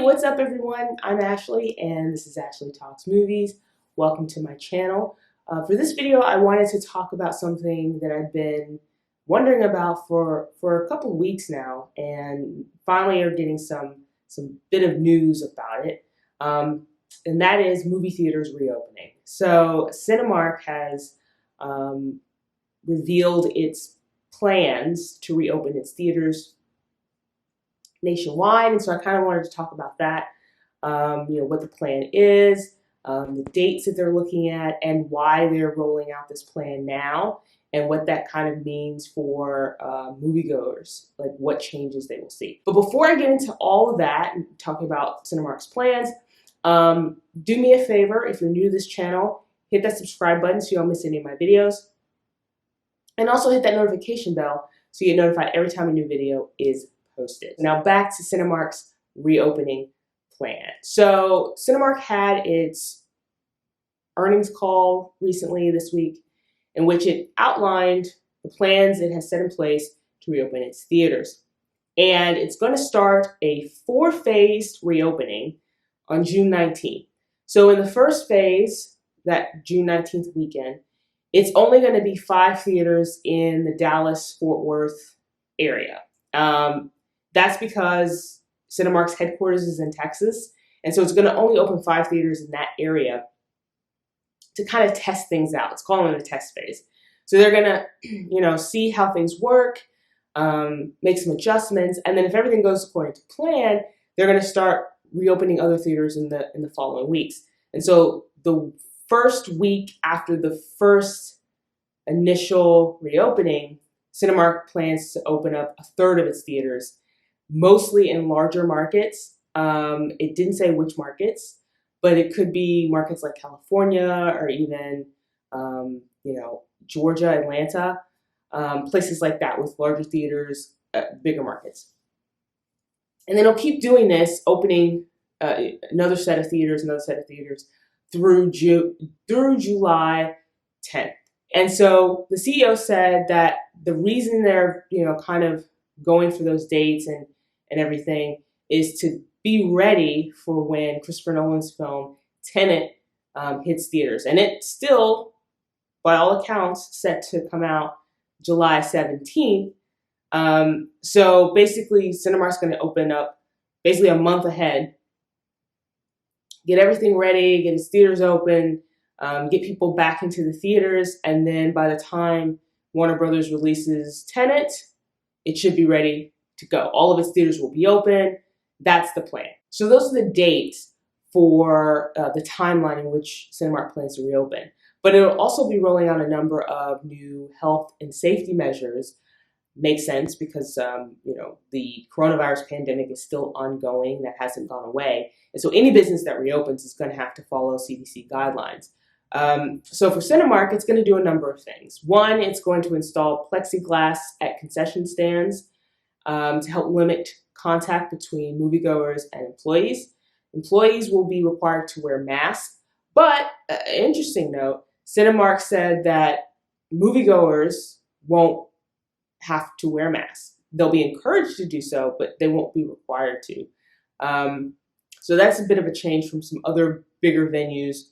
what's up everyone? I'm Ashley and this is Ashley Talks Movies. Welcome to my channel. For this video I wanted to talk about something that I've been wondering about for a couple weeks now, and finally are getting some bit of news about it. And that is movie theaters reopening. So Cinemark has revealed its plans to reopen its theaters nationwide, and so I kind of wanted to talk about that. What the plan is, the dates that they're looking at, and why they're rolling out this plan now, and what that kind of means for moviegoers, like what changes they will see. But before I get into all of that and talking about Cinemark's plans, do me a favor, if you're new to this channel, hit that subscribe button so you don't miss any of my videos, and also hit that notification bell so you get notified every time a new video is posted. Now back to Cinemark's reopening plan. So Cinemark had its earnings call recently this week, in which it outlined the plans it has set in place to reopen its theaters. And it's going to start a 4-phased reopening on June 19th. So in the first phase, that June 19th weekend, it's only going to be 5 theaters in the Dallas-Fort Worth area. That's because Cinemark's headquarters is in Texas, and so it's going to only open 5 theaters in that area to kind of test things out. It's calling it a test phase. So they're going to, see how things work, make some adjustments, and then if everything goes according to plan, they're going to start reopening other theaters in the following weeks. And so the first week after the first initial reopening, Cinemark plans to open up 1/3 of its theaters, mostly in larger markets. It didn't say which markets, but it could be markets like California or even, Georgia, Atlanta, places like that with larger theaters, bigger markets. And then it'll keep doing this, opening another set of theaters, through July 10th. And so the CEO said that the reason they're, kind of going for those dates and everything is to be ready for when Christopher Nolan's film Tenet hits theaters. And it's still, by all accounts, set to come out July 17th. So basically, Cinemark's going to open up basically a month ahead, get everything ready, get its theaters open, get people back into the theaters, and then by the time Warner Brothers releases Tenet, it should be ready to go. All of its theaters will be open. That's the plan. So those are the dates for the timeline in which Cinemark plans to reopen. But it'll also be rolling out a number of new health and safety measures. Makes sense because, the coronavirus pandemic is still ongoing. That hasn't gone away. And so any business that reopens is going to have to follow CDC guidelines. So for Cinemark, it's going to do a number of things. One, it's going to install plexiglass at concession stands to help limit contact between moviegoers and employees. Employees will be required to wear masks, but interesting note, Cinemark said that moviegoers won't have to wear masks. They'll be encouraged to do so, but they won't be required to. So that's a bit of a change from some other bigger venues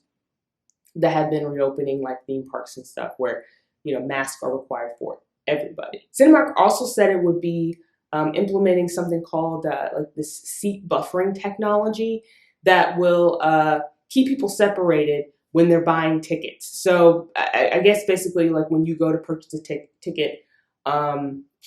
that have been reopening, like theme parks and stuff, where masks are required for everybody. Cinemark also said it would be implementing something called like this seat buffering technology that will keep people separated when they're buying tickets. So I guess basically like when you go to purchase a ticket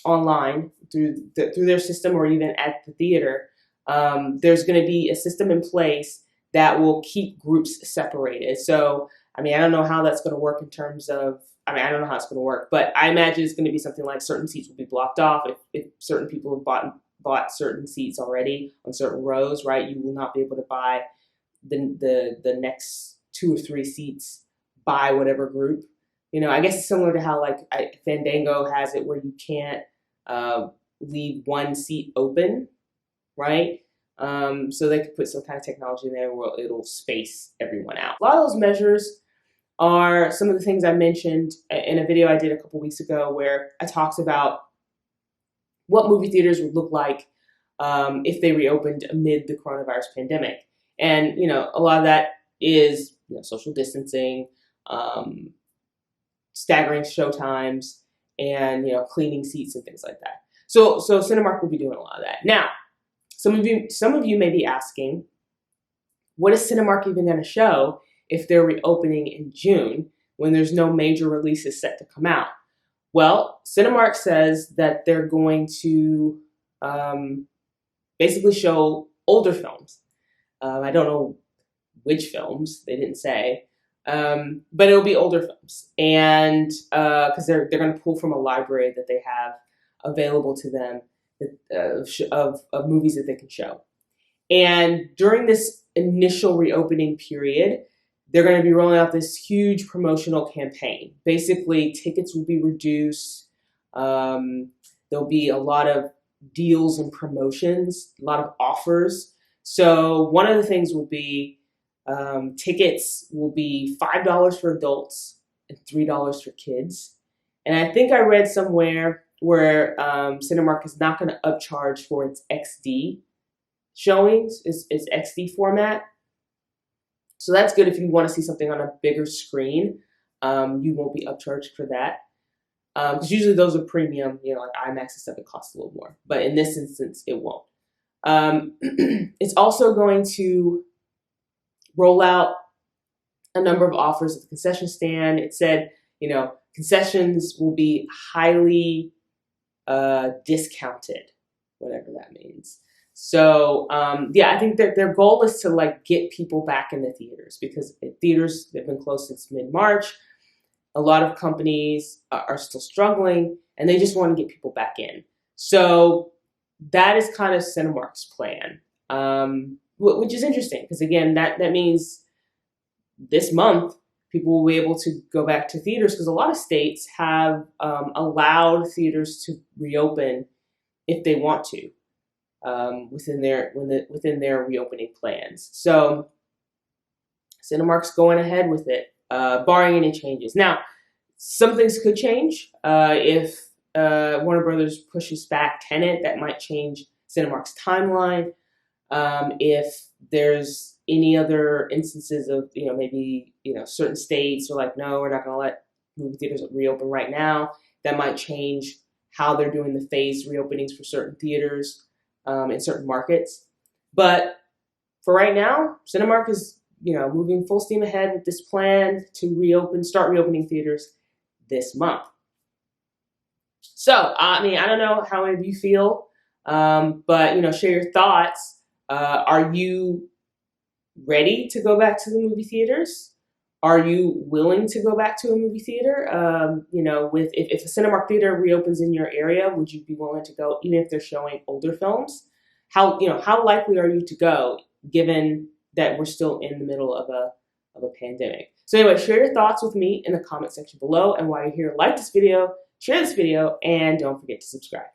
online through their system or even at the theater, there's going to be a system in place that will keep groups separated. So, I don't know how that's going to work in terms of, I don't know how it's going to work, but I imagine it's going to be something like certain seats will be blocked off. If certain people have bought certain seats already on certain rows, right, you will not be able to buy the next 2 or 3 seats by whatever group. I guess it's similar to how Fandango has it, where you can't leave one seat open, right? So they could put some kind of technology in there where it'll space everyone out. A lot of those measures are some of the things I mentioned in a video I did a couple weeks ago, where I talked about what movie theaters would look like if they reopened amid the coronavirus pandemic. And, a lot of that is, social distancing, staggering show times, and, cleaning seats and things like that. So Cinemark will be doing a lot of that. Now, some of you may be asking, what is Cinemark even going to show if they're reopening in June when there's no major releases set to come out? Well, Cinemark says that they're going to basically show older films. I don't know which films, they didn't say, but it'll be older films, and because they're going to pull from a library that they have available to them of movies that they can show. And during this initial reopening period, they're going to be rolling out this huge promotional campaign. Basically, tickets will be reduced. There'll be a lot of deals and promotions, a lot of offers. So one of the things will be tickets will be $5 for adults and $3 for kids. And I think I read somewhere where Cinemark is not going to upcharge for its XD showings, its XD format. So that's good if you want to see something on a bigger screen. You won't be upcharged for that. Because usually those are premium, like IMAX and stuff, it costs a little more. But in this instance, it won't. It's also going to roll out a number of offers at the concession stand. It said, concessions will be highly discounted, whatever that means. So, I think that their goal is to get people back in the theaters, because theaters, they've been closed since mid-March. A lot of companies are still struggling, and they just want to get people back in. So that is kind of Cinemark's plan, which is interesting, because again, that means this month people will be able to go back to theaters, because a lot of states have allowed theaters to reopen if they want to within their reopening plans. So Cinemark's going ahead with it, barring any changes. Now, some things could change. If Warner Brothers pushes back Tenet, that might change Cinemark's timeline. If there's any other instances of, maybe, certain states are like, no, we're not going to let movie theaters reopen right now, that might change how they're doing the phased reopenings for certain theaters in certain markets. But for right now, Cinemark is, moving full steam ahead with this plan to start reopening theaters this month. So, I don't know how many of you feel, but, share your thoughts. Are you ready to go back to the movie theaters? Are you willing to go back to a movie theater? If a Cinemark theater reopens in your area, would you be willing to go, even if they're showing older films? How likely are you to go, given that we're still in the middle of a pandemic? So anyway, share your thoughts with me in the comment section below. And while you're here, like this video, share this video, and don't forget to subscribe.